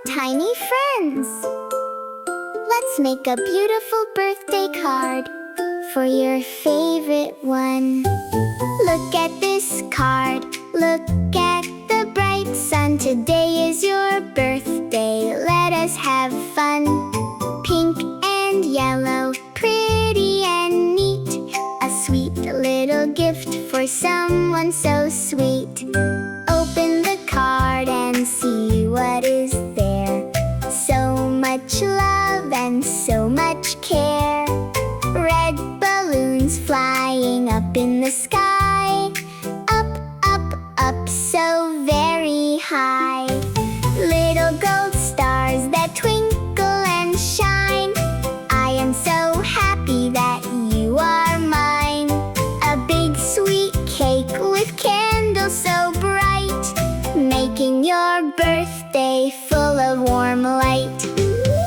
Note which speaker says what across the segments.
Speaker 1: tiny friends. Let's make a beautiful birthday card for your favorite one. Look at this card, look at the bright sun. Today is your birthday, let us have fun. Pink and yellow, pretty and neat. A sweet little gift for someone so sweet. Open the card and see what is there. So much love and so much care. Red balloons flying up in the sky. Up, up, up, so very high. Little gold stars that twinkle and shine. I am so happy that you are mine. A big sweet cake with candles so bright, making your birthday full of warm light.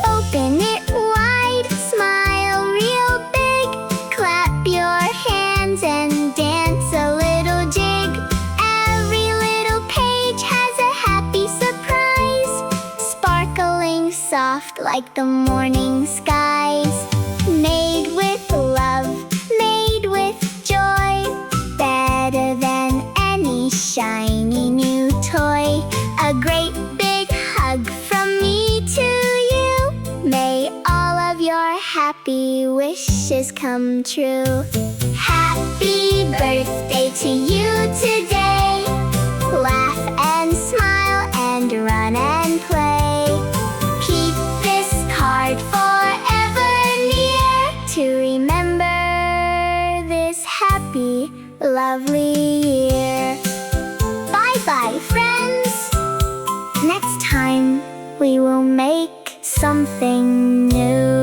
Speaker 1: Open it wide, smile real big. Clap your hands and dance a little jig. Every little page has a happy surprise, sparkling soft like the morning skies. Made with love, made with joy, better than any shiny new toy. A great big hug from me to you. May all of your happy wishes come true. Happy birthday to you today. Laugh and smile and run and play. Keep this card forever near to remember this happy, lovely year. Bye-bye, friends. Next time we will make something new.